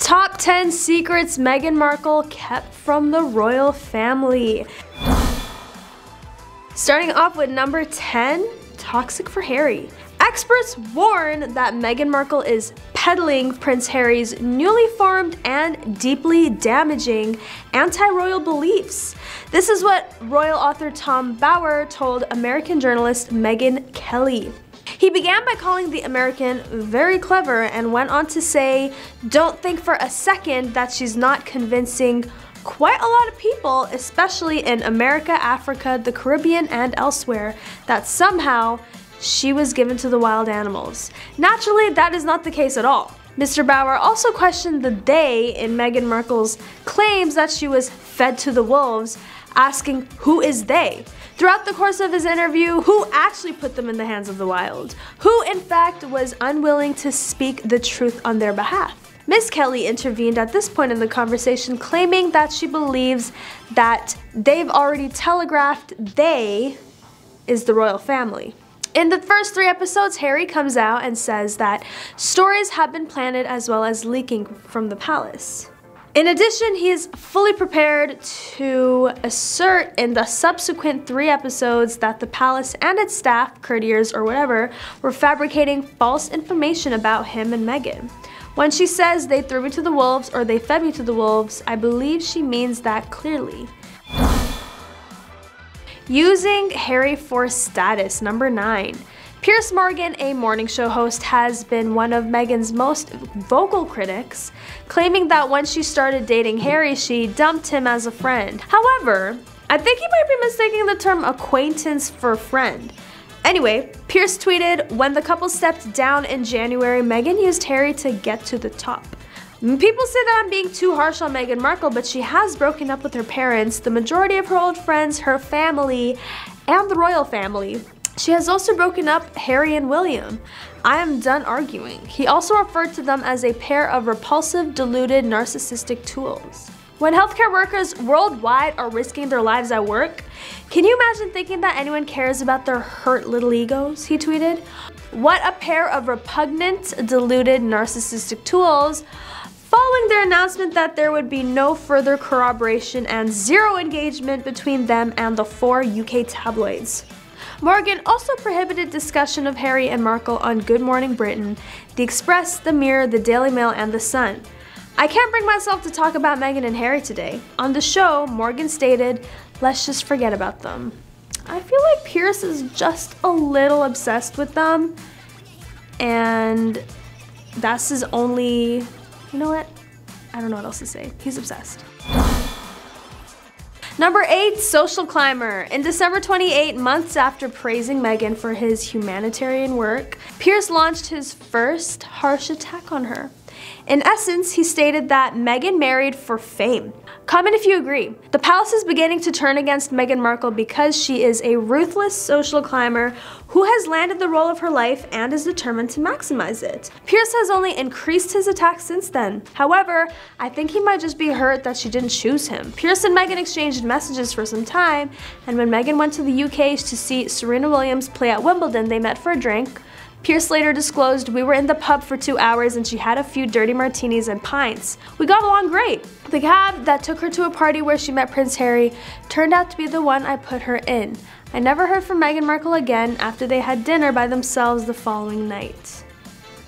Top 10 secrets Meghan Markle kept from the royal family. Starting off with number 10, toxic for Harry. Experts warn that Meghan Markle is peddling Prince Harry's newly formed and deeply damaging anti-royal beliefs. This is what royal author Tom Bower told American journalist Megyn Kelly. He began by calling the American very clever and went on to say, "Don't think for a second that she's not convincing quite a lot of people, especially in America, Africa, the Caribbean, and elsewhere, that somehow she was given to the wild animals." Naturally, that is not the case at all. Mr. Bower also questioned the "they" in Meghan Markle's claims that she was fed to the wolves, asking who is they? Throughout the course of his interview, who actually put them in the hands of the wild? Who in fact was unwilling to speak the truth on their behalf? Ms. Kelly intervened at this point in the conversation, claiming that she believes that they've already telegraphed they is the royal family. In the first 3 episodes, Harry comes out and says that stories have been planted as well as leaking from the palace. In addition, he is fully prepared to assert in the subsequent 3 episodes that the palace and its staff, courtiers or whatever, were fabricating false information about him and Meghan. When she says they threw me to the wolves or they fed me to the wolves, I believe she means that clearly. Using Harry for status, number 9. Piers Morgan, a morning show host, has been one of Meghan's most vocal critics, claiming that when she started dating Harry, she dumped him as a friend. However, I think he might be mistaking the term acquaintance for friend. Anyway, Piers tweeted, "When the couple stepped down in January, Meghan used Harry to get to the top." People say that I'm being too harsh on Meghan Markle, but she has broken up with her parents, the majority of her old friends, her family, and the royal family. She has also broken up Harry and William. I am done arguing. He also referred to them as a pair of repulsive, deluded, narcissistic tools. When healthcare workers worldwide are risking their lives at work, can you imagine thinking that anyone cares about their hurt little egos? He tweeted. What a pair of repugnant, deluded, narcissistic tools, following their announcement that there would be no further corroboration and 0 engagement between them and the 4 UK tabloids. Morgan also prohibited discussion of Harry and Markle on Good Morning Britain, The Express, The Mirror, The Daily Mail, and The Sun. I can't bring myself to talk about Meghan and Harry today. On the show, Morgan stated, "Let's just forget about them." I feel like Piers is just a little obsessed with them, and that's his only, you know what? I don't know what else to say. He's obsessed. Number 8, social climber. In December 28, months after praising Meghan for his humanitarian work, Piers launched his first harsh attack on her. In essence, he stated that Meghan married for fame. Comment if you agree. The palace is beginning to turn against Meghan Markle because she is a ruthless social climber who has landed the role of her life and is determined to maximize it. Piers has only increased his attacks since then. However, I think he might just be hurt that she didn't choose him. Piers and Meghan exchanged messages for some time, and when Meghan went to the UK to see Serena Williams play at Wimbledon, they met for a drink. Piers later disclosed, "We were in the pub for 2 hours and she had a few dirty martinis and pints. We got along great. The cab that took her to a party where she met Prince Harry turned out to be the one I put her in. I never heard from Meghan Markle again after they had dinner by themselves the following night.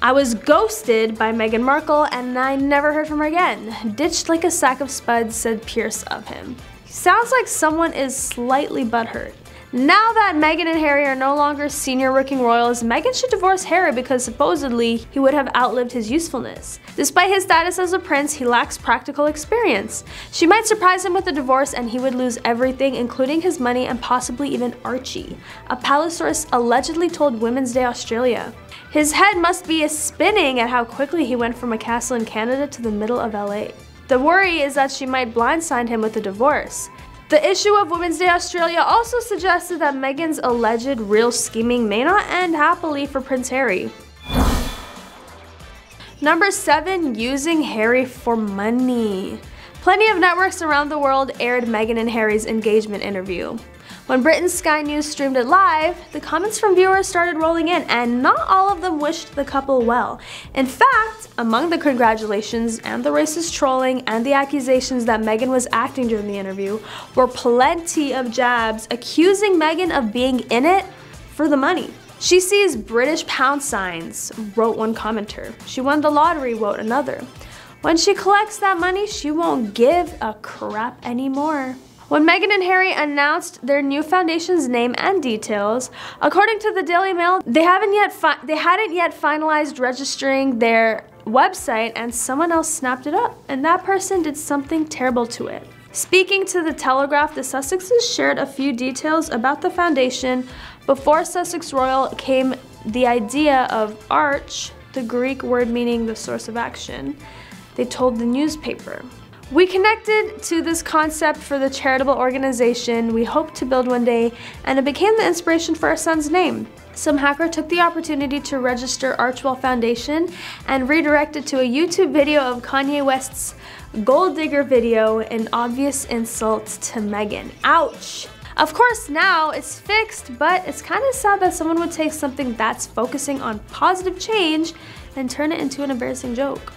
I was ghosted by Meghan Markle and I never heard from her again. Ditched like a sack of spuds," said Piers of him. Sounds like someone is slightly butthurt. Now that Meghan and Harry are no longer senior working royals, Meghan should divorce Harry because supposedly he would have outlived his usefulness. Despite his status as a prince, he lacks practical experience. She might surprise him with a divorce and he would lose everything, including his money and possibly even Archie, a palace source allegedly told Women's Day Australia. His head must be spinning at how quickly he went from a castle in Canada to the middle of LA. The worry is that she might blindside him with a divorce. The issue of Women's Day Australia also suggested that Meghan's alleged real scheming may not end happily for Prince Harry. Number 7, using Harry for money. Plenty of networks around the world aired Meghan and Harry's engagement interview. When Britain's Sky News streamed it live, the comments from viewers started rolling in, and not all of them wished the couple well. In fact, among the congratulations and the racist trolling and the accusations that Meghan was acting during the interview were plenty of jabs accusing Meghan of being in it for the money. She sees British pound signs, wrote one commenter. She won the lottery, wrote another. When she collects that money, she won't give a crap anymore. When Meghan and Harry announced their new foundation's name and details, according to the Daily Mail, they hadn't yet finalized registering their website, and someone else snapped it up, and that person did something terrible to it. Speaking to the Telegraph, the Sussexes shared a few details about the foundation. Before Sussex Royal came the idea of arch, the Greek word meaning the source of action. They told the newspaper, "We connected to this concept for the charitable organization we hope to build one day, and it became the inspiration for our son's name." Some hacker took the opportunity to register Archwell Foundation and redirected to a YouTube video of Kanye West's Gold Digger video, an obvious insult to Meghan. Ouch! Of course, now it's fixed, but it's kind of sad that someone would take something that's focusing on positive change and turn it into an embarrassing joke.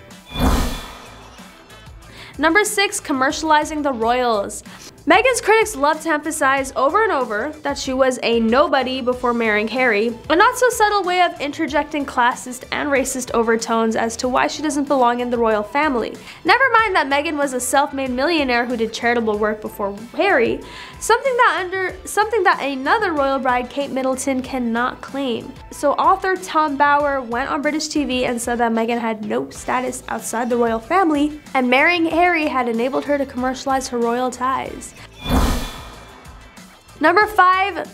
Number 6, commercializing the royals. Meghan's critics love to emphasize over and over that she was a nobody before marrying Harry, a not so subtle way of interjecting classist and racist overtones as to why she doesn't belong in the royal family. Never mind that Meghan was a self-made millionaire who did charitable work before Harry, something that another royal bride, Kate Middleton, cannot claim. So author Tom Bower went on British TV and said that Meghan had no status outside the royal family, and marrying Harry had enabled her to commercialize her royal ties. Number 5,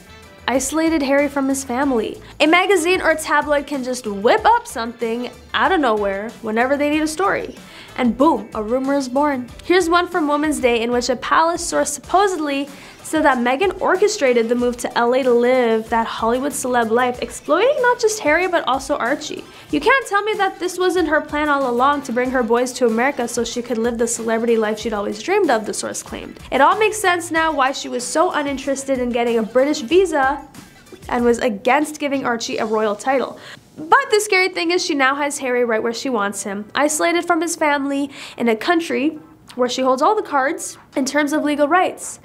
isolated Harry from his family. A magazine or tabloid can just whip up something out of nowhere whenever they need a story, and boom, a rumor is born. Here's one from Women's Day in which a palace source supposedly said that Meghan orchestrated the move to LA to live that Hollywood celeb life, exploiting not just Harry but also Archie. You can't tell me that this wasn't her plan all along to bring her boys to America so she could live the celebrity life she'd always dreamed of, the source claimed. It all makes sense now why she was so uninterested in getting a British visa and was against giving Archie a royal title. But the scary thing is she now has Harry right where she wants him, isolated from his family in a country where she holds all the cards in terms of legal rights.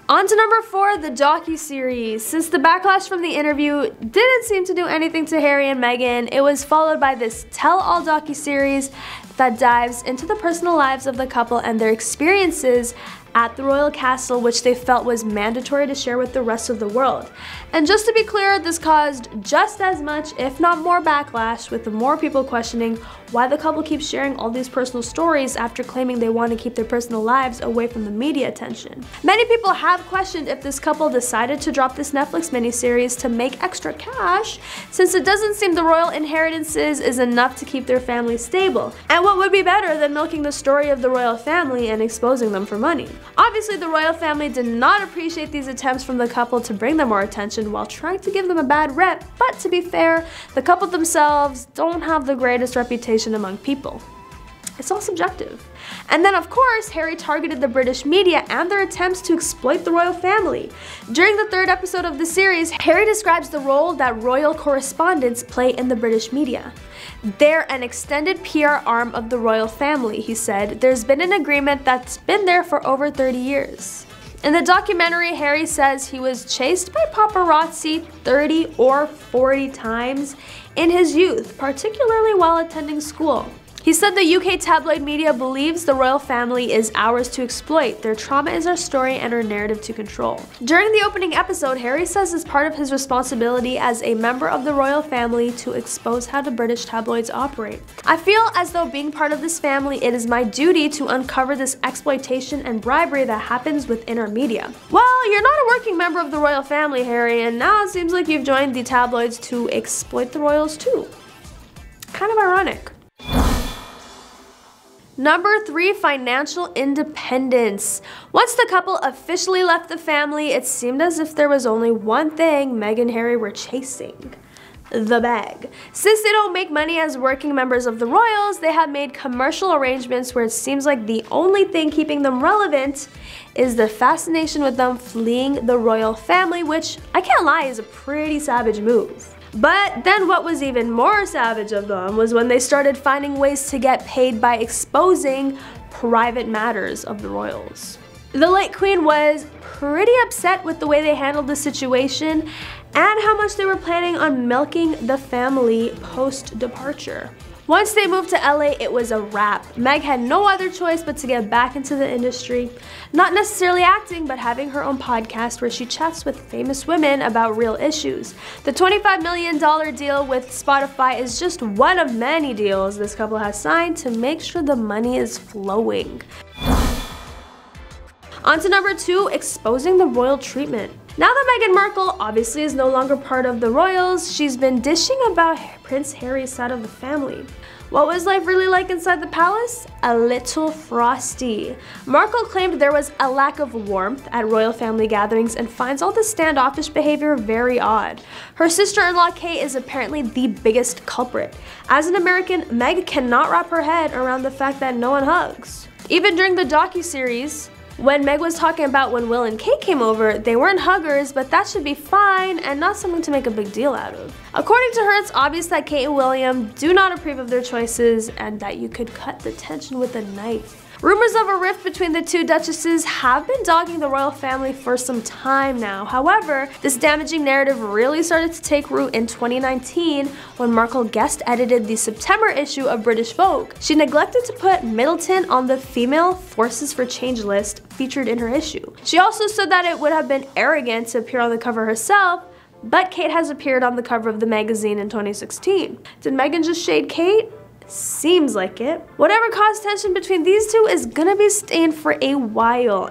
On to number 4, the Docu Series. Since the backlash from the interview didn't seem to do anything to Harry and Meghan, it was followed by this tell-all Docu Series that dives into the personal lives of the couple and their experiences at the royal castle, which they felt was mandatory to share with the rest of the world. And just to be clear, this caused just as much, if not more, backlash, with more people questioning why the couple keeps sharing all these personal stories after claiming they want to keep their personal lives away from the media attention. Many people have questioned if this couple decided to drop this Netflix miniseries to make extra cash, since it doesn't seem the royal inheritances is enough to keep their family stable. And what would be better than milking the story of the royal family and exposing them for money? Obviously, the royal family did not appreciate these attempts from the couple to bring them more attention while trying to give them a bad rep, but to be fair, the couple themselves don't have the greatest reputation among people. It's all subjective. And then, of course, Harry targeted the British media and their attempts to exploit the royal family. During the 3rd episode of the series, Harry describes the role that royal correspondents play in the British media. They're an extended PR arm of the royal family, he said. There's been an agreement that's been there for over 30 years. In the documentary, Harry says he was chased by paparazzi 30 or 40 times in his youth, particularly while attending school. He said the UK tabloid media believes the royal family is ours to exploit. Their trauma is our story and our narrative to control. During the opening episode, Harry says it's part of his responsibility as a member of the royal family to expose how the British tabloids operate. I feel as though being part of this family, it is my duty to uncover this exploitation and bribery that happens within our media. Well, you're not a working member of the royal family, Harry, and now it seems like you've joined the tabloids to exploit the royals too. Kind of ironic. Number 3, financial independence. Once the couple officially left the family, it seemed as if there was only one thing Meghan and Harry were chasing: the bag. Since they don't make money as working members of the royals, they have made commercial arrangements where it seems like the only thing keeping them relevant is the fascination with them fleeing the royal family, which I can't lie is a pretty savage move. But then what was even more savage of them was when they started finding ways to get paid by exposing private matters of the royals. The late queen was pretty upset with the way they handled the situation and how much they were planning on milking the family post-departure. Once they moved to LA, it was a wrap. Meg had no other choice but to get back into the industry. Not necessarily acting, but having her own podcast where she chats with famous women about real issues. The $25 million deal with Spotify is just one of many deals this couple has signed to make sure the money is flowing. On to number 2, exposing the royal treatment. Now that Meghan Markle obviously is no longer part of the royals, she's been dishing about Prince Harry's side of the family. What was life really like inside the palace? A little frosty. Markle claimed there was a lack of warmth at royal family gatherings and finds all the standoffish behavior very odd. Her sister-in-law Kate is apparently the biggest culprit. As an American, Meg cannot wrap her head around the fact that no one hugs. Even during the Docu Series, when Meg was talking about when Will and Kate came over, they weren't huggers, but that should be fine and not something to make a big deal out of. According to her, it's obvious that Kate and William do not approve of their choices and that you could cut the tension with a knife. Rumors of a rift between the two duchesses have been dogging the royal family for some time now. However, this damaging narrative really started to take root in 2019 when Markle guest edited the September issue of British Vogue. She neglected to put Middleton on the Female Forces for Change list featured in her issue. She also said that it would have been arrogant to appear on the cover herself, but Kate has appeared on the cover of the magazine in 2016. Did Meghan just shade Kate? Seems like it. Whatever caused tension between these two is gonna be staying for a while.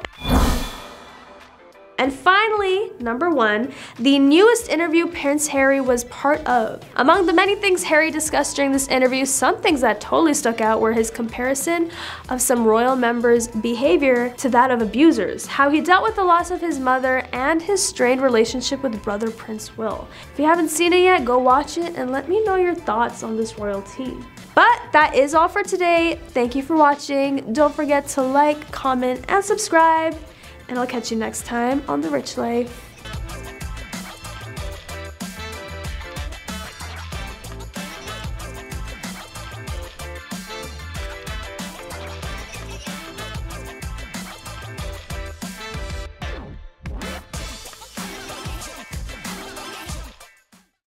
And finally, number 1, the newest interview Prince Harry was part of. Among the many things Harry discussed during this interview, some things that totally stuck out were his comparison of some royal members' behavior to that of abusers, how he dealt with the loss of his mother, and his strained relationship with brother Prince Will. If you haven't seen it yet, go watch it and let me know your thoughts on this royal team. But that is all for today. Thank you for watching. Don't forget to like, comment, and subscribe. And I'll catch you next time on The Rich Life.